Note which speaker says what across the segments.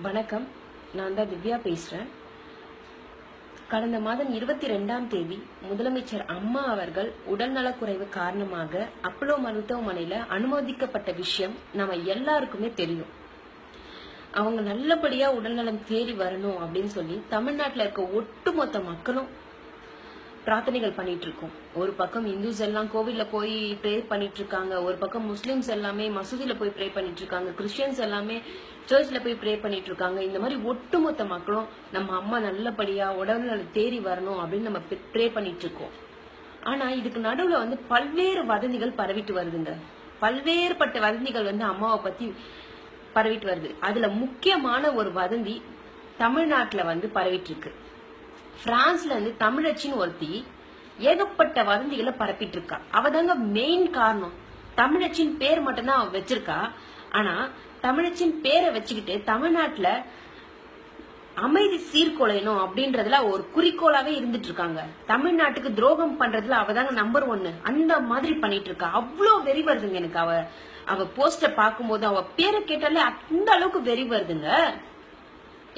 Speaker 1: வணக்கம், நான் தான் திவ்யா பேசுறேன். கடந்த மாதம் 22ஆம் தேதி முதலமைச்சர் அம்மா அவர்கள் உடல்நலக்குறைவு காரணமாக அப்போலோ மருத்துவமனையில அனுமதிக்கப்பட்ட விஷயம் நம்ம எல்லாருக்குமே தெரியும். அவங்க நல்லபடியா உடல்நலம் தேறி வரணும் அப்படின்னு சொல்லி தமிழ்நாட்டுல இருக்க ஒட்டுமொத்த மக்களும் பிரார்த்தனைகள் பண்ணிட்டு இருக்கோம். ஒரு பக்கம் இந்துஸ் எல்லாம் கோவில்ல போய் ப்ரே பண்ணிட்டு இருக்காங்க, ஒரு பக்கம் முஸ்லிம்ஸ் எல்லாமே மசூதியில போய் ப்ரே பண்ணிட்டு இருக்காங்க, கிறிஸ்டியன்ஸ் எல்லாமே சர்ச்ல போய் ப்ரே பண்ணிட்டு இருக்காங்க. இந்த மாதிரி ஒட்டுமொத்த மக்களும் நம்ம அம்மா நல்லபடியா உடல்நலம் தேறி வரணும் அப்படின்னு நம்ம ப்ரே பண்ணிட்டு இருக்கோம். ஆனா இதுக்கு நடுவுல பல்வேறு வதந்திகள் பரவிட்டு வருதுங்க. பல்வேறுபட்ட வதந்திகள் அம்மாவை பத்தி பரவிட்டு வருது. அதுல முக்கியமான ஒரு வதந்தி தமிழ்நாட்டுல பரவிட்டு இருக்கு. பிரான்ஸ்ல தமிழச்சின்னு ஒருத்தி ஏகப்பட்ட வதந்திகளை பரப்பிட்டு இருக்கா. அவதாங்க மெயின் காரணம். தமிழச்சின் பேர் மட்டும்தான் அவ வச்சிருக்கா. ஆனா தமிழச்சின் பேரை வச்சுக்கிட்டு தமிழ்நாட்டுல அமைதி சீர்குலையணும் அப்படின்றதுல ஒரு குறிக்கோளாவே இருந்துட்டு இருக்காங்க. தமிழ்நாட்டுக்கு துரோகம் பண்றதுல அவதாங்க நம்பர் 1. அந்த மாதிரி பண்ணிட்டு இருக்கா. அவ்வளவு வெறி வருதுங்க எனக்கு. அவ போஸ்டர் பார்க்கும்போது அவ பேரை கேட்டாலே அந்த அளவுக்கு வெறி வருதுங்க.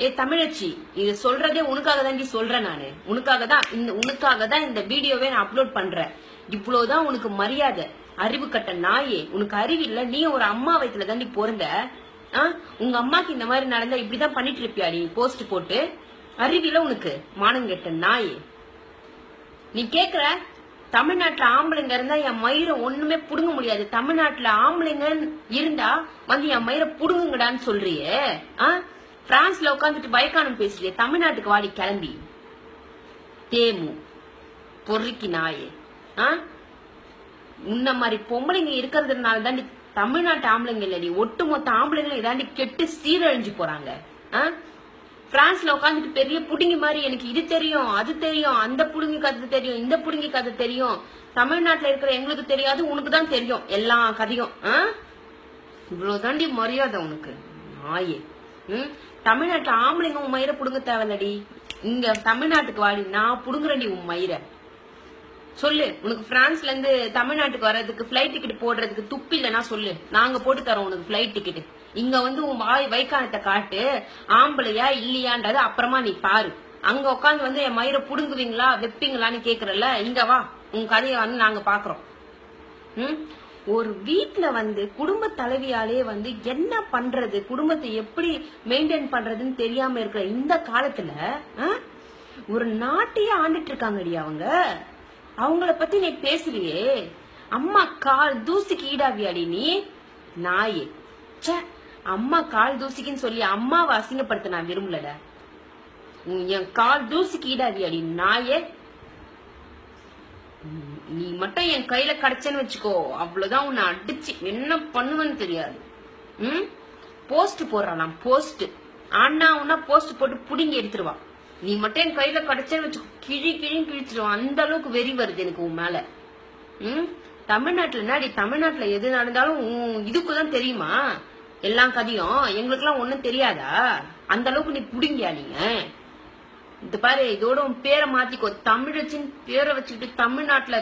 Speaker 1: ஏ தமிழச்சி, இது சொல்றதே உனக்காக தாண்டி சொல்றேன். நானு உனக்காக தான் இந்த வீடியோவே நான் அப்லோட் பண்றேன். இவ்வளவுதான் உனக்கு மரியாதை. அறிவு கட்ட நாயே, உனக்கு அறிவு இல்ல. நீ ஒரு அம்மா வயித்துல தாண்டி பொருந்த. உங்க அம்மாக்கு இந்த மாதிரி நடந்தா இப்படிதான் பண்ணிட்டு இருப்பியா நீ போஸ்ட் போட்டு? அறிவில உனக்கு மானங்கெட்ட நாயே. நீ கேக்குற தமிழ்நாட்டுல ஆம்பளைங்க இருந்தா என் மயிரை ஒண்ணுமே புடுங்க முடியாது, தமிழ்நாட்டுல ஆம்பளைங்க இருந்தா என் மயிரை புடுங்குங்கடான்னு சொல்றியே. பிரான்ஸ்ல உட்காந்துட்டு பயக்கானம் பேசுறியே, தமிழ்நாட்டுக்கு வாடி கிளம்பி. தேமு பொறுக்கி நாயே. உன்ன மாதிரி பொம்பளைங்க இருக்கிறதுனால தாண்டி தமிழ்நாட்டு ஆம்பளைங்க இல்லடி, ஒட்டுமொத்த ஆம்பளைங்களும் இதாண்டி கெட்டு சீரழிஞ்சு போறாங்க. பிரான்ஸ்ல உட்காந்துட்டு பெரிய புடுங்கி மாதிரி எனக்கு இது தெரியும் அது தெரியும், அந்த புடுங்கி கதை தெரியும், இந்த புடுங்கி கதை தெரியும், தமிழ்நாட்டுல இருக்கிற எங்களுக்கு தெரியாது, உனக்கு தான் தெரியும் எல்லா கதையும். இவ்வளவு தாண்டி மரியாதை உனக்கு நாயே. தமிழ்நாட்டுல ஆம்பளைங்க உன் மயிரை புடுங்க தேவையில்லடி. இங்க தமிழ்நாட்டுக்கு வாடி, நான் புடுங்குறேன்டி உன் மயிரை. சொல்லு, உனக்கு பிரான்ஸ்ல இருந்து தமிழ்நாட்டுக்கு வர்றதுக்கு பிளைட் டிக்கெட் போடுறதுக்கு துப்பு இல்லைன்னா சொல்லு, நாங்க போட்டு தரோம் உனக்கு பிளைட் டிக்கெட். இங்க உன் வைக்கானத்தை காட்டு, ஆம்பளையா இல்லையான்றது அப்புறமா நீ பாரு. அங்க உட்காந்து என் மயிரை புடுங்குவீங்களா வைப்பீங்களான்னு கேக்குறல, இங்க வா, உன் கதையை நாங்க பாக்குறோம். ஒரு வீட்டுல குடும்ப தலைவியாலே என்ன பண்றது, குடும்பத்தை எப்படி மெயின்டைன் பண்றதுன்னு தெரியாம இருக்கிற இந்த காலத்துல ஒரு நாட்டையே ஆண்டுட்டு இருக்காங்கடி அவங்க. அவங்கள பத்தி நீ பேசுறியே, அம்மா கால் தூசிக்கு ஈடாவியாடி நீ நாயே. அம்மா கால் தூசிக்குன்னு சொல்லி அம்மாவை அசிங்கப்படுத்த நான் விரும்பலட. என் கால் தூசிக்கு ஈடாவியாடி நாயே. நீ மட்டும் என் கையில கிடைச்சேன்னு வச்சுக்கோ, அவ்வளவுதான். உன்னை அடிச்சு என்ன பண்ணுவேன்னு தெரியாது. போஸ்ட் போடுறான் போஸ்ட், ஆனா உன்னா போஸ்ட் போட்டு புடிங்கி எடுத்துருவா. நீ மட்டும் என் கையில கிடைச்சேன்னு வச்சுக்கோ, கிழின்னு கிழிச்சிருவான். அந்த அளவுக்கு வெறி வருது எனக்கு உன் மேல. தமிழ்நாட்டுல என்னடி, தமிழ்நாட்டுல எது நடந்தாலும் இதுக்குதான் தெரியுமா எல்லா கதையும்? எங்களுக்கு எல்லாம் ஒண்ணும் தெரியாதா? அந்த அளவுக்கு நீ புடிங்கியா நீங்க? இது பாரு, இதோட உன் பேரை மாத்திக்கோ. தமிழச்சின் பேரை வச்சுக்கிட்டு தமிழ்நாட்டுல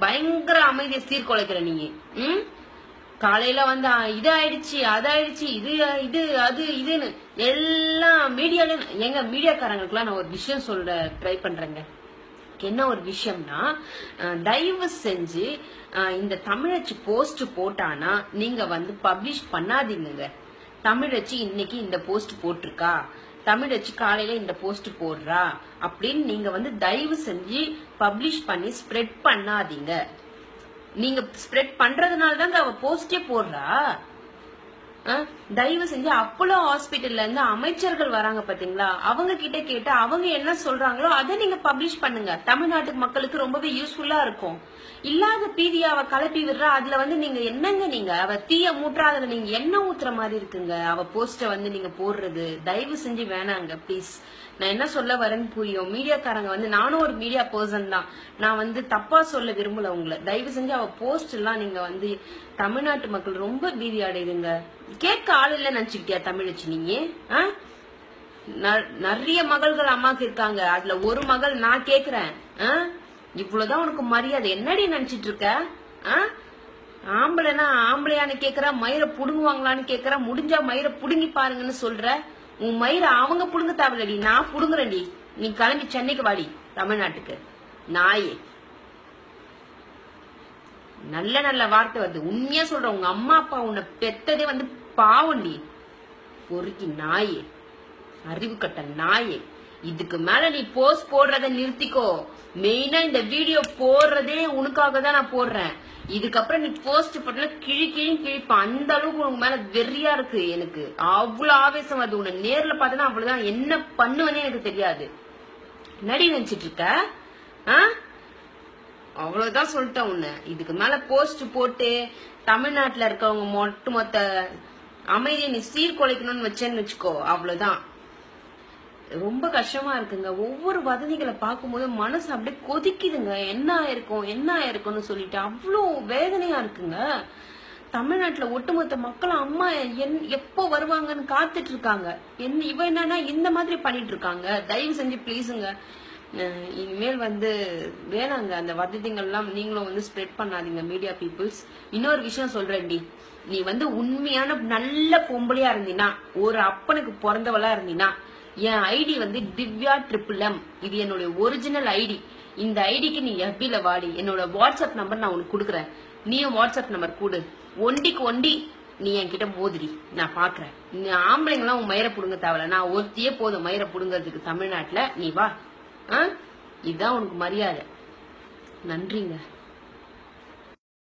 Speaker 1: பயங்கர அமைதியை சீர்குலைக்கிற நீங்க. காலையில இது ஆயிடுச்சு அது ஆயிடுச்சு, இது அது இதுன்னு எல்லாம் மீடியால. எங்க மீடியாக்காரங்களுக்கு எல்லாம் நான் ஒரு விஷயம் சொல்ல ட்ரை பண்றேங்க. என்ன ஒரு விஷயம்னா, தயவு செஞ்சு இந்த தமிழச்சி போஸ்ட் போட்டானா நீங்க பப்ளிஷ் பண்ணாதீங்க. தமிழச்சி இன்னைக்கு இந்த போஸ்ட் போட்டிருக்கா, தமிழச்சி காலையில இந்த போஸ்ட் போடுறா அப்படின்னு நீங்க தயவு செஞ்சு பப்ளிஷ் பண்ணி ஸ்ப்ரெட் பண்ணாதீங்க. நீங்க ஸ்ப்ரெட் பண்றதுனாலதாங்க அவ போஸ்டே போடுறா. தயவு செஞ்சு அப்போலோ ஹாஸ்பிட்டல்ல இருந்து அமைச்சர்கள் வராங்க பாத்தீங்களா, அவங்க கிட்ட கேட்டு அவங்க என்ன சொல்றாங்களோ அதை நீங்க பப்ளிஷ் பண்ணுங்க. தமிழ்நாட்டு மக்களுக்கு ரொம்பவே யூஸ்ஃபுல்லா இருக்கும். இல்லாத பீதியா அவ கலப்பி விடுறா. அதுல நீங்க என்னங்க, நீங்க அவ தீய மூற்றா, அதுல நீங்க எண்ணெய் ஊத்துற மாதிரி இருக்குங்க அவ போஸ்ட நீங்க போடுறது. தயவு செஞ்சு வேணாங்க பிளீஸ். நான் என்ன சொல்ல வரேன்னு புரியும். மீடியாக்காரங்க நானும் ஒரு மீடியா பர்சன் தான். நான் தப்பா சொல்ல விரும்பல உங்களை. தயவு செஞ்சு அவ போஸ்ட் எல்லாம் நீங்க தமிழ்நாட்டு மக்கள் ரொம்ப பீதி அடையுதுங்க. கேட்க ஆள் இல்ல நினைச்சுக்கிட்டியா தமிழச்சி நீங்க? நிறைய மகள்கள் அம்மாக்கு இருக்காங்க, அதுல ஒரு மகள் நான் கேக்குறேன். இவ்வளவுதான் உனக்கு மரியாதை? என்னடி நினைச்சிட்டு இருக்க? ஆம்பளைனா ஆம்பளையான்னு கேக்குற, மயிரை புடுங்குவாங்களான்னு கேக்குற, முடிஞ்சா மயிரை புடுங்கி பாருங்கன்னு சொல்ற. உன் மயிரை அவங்க புடுங்க தேவையில்லடி, நான் புடுங்குறேன்டி. நீ கிளம்பி சென்னைக்கு வாடி, தமிழ்நாட்டுக்கு. நாயே, நல்ல நல்ல வார்த்தை வருது. உண்மையா சொல்ற, உங்க அம்மா அப்பா உன்னை பெத்ததே வந்து பாவண்டி. பொறுக்கி நாயே, அறிவு கட்ட நாயே. இதுக்கு மேல நீ போஸ்ட் போடுறத நிறுத்திக்கோ. மெயினா இந்த வீடியோ போடுறதே உனக்காக தான் நான் போடுறேன். இதுக்கப்புறம் நீ போஸ்ட் போட்டல கிழிப்ப. அந்த அளவுக்கு உனக்கு மேல வெறியா இருக்கு எனக்கு. அவ்வளவு ஆவேசம் வருது. உன்னை நேர்ல பார்த்தா அவ்வளவுதான். என்ன பண்ணுவனே எனக்கு தெரியாது. நடி நினைச்சிட்டு இருக்க? அவ்வளவுதான் சொல்லிட்டேன் உன்னை. இதுக்கு மேல போஸ்ட் போட்டு தமிழ்நாட்டுல இருக்கவங்க மொத்த அமைதியை நீ சீர்குலைக்கணும்னு வச்சேன்னு வச்சுக்கோ, அவ்வளவுதான். ரொம்ப கஷ்டமா இருக்குங்க. ஒவ்வொரு வதந்திகளை பார்க்கும்போது மனசு அப்படியே கொதிக்குதுங்க. என்ன ஆயிருக்கும்னு சொல்லிட்டு அவ்வளோ வேதனையா இருக்குங்க. தமிழ்நாட்டுல ஒட்டுமொத்த மக்களும் அம்மா எப்போ வருவாங்கன்னு காத்துட்டு இருக்காங்க. இவ என்னன்னா இந்த மாதிரி பண்ணிட்டு இருக்காங்க. தயவு செஞ்சு பிளீஸுங்க, இனிமேல் வந்து வேணாங்க அந்த வதந்திகள்லாம் நீங்களும் வந்து ஸ்ப்ரெட் பண்ணாதீங்க மீடியா பீப்புள்ஸ். இன்னொரு விஷயம் சொல்றேன்டி, நீ வந்து உண்மையான நல்ல பொம்பளையா இருந்தீனா, ஒரு அப்பனுக்கு பிறந்தவளா இருந்தீனா, என் ஐடி வந்து திவ்யா MMM. இது என்னோட ஒரிஜினல் ஐடி. இந்த ஐடிக்கு நீ FB-ல வாடி. என்னோட வாட்ஸ்அப் நம்பர் நான் உனக்கு கொடுக்குறேன். நீயும் வாட்ஸ்அப் நம்பர் கூடு. ஒண்டிக்கு ஒண்டி நீ என்கிட்ட மோதிரி, நான் பாக்குறேன். நீ ஆம்பளைங்களாம் உன் மயிரை புடுங்க தேவையில்ல. நான் ஒருத்தியே போதும் மயிரை புடுங்கிறதுக்கு தமிழ்நாட்டுல. நீ வா. இதுதான் உனக்கு மரியாதை. நன்றிங்க.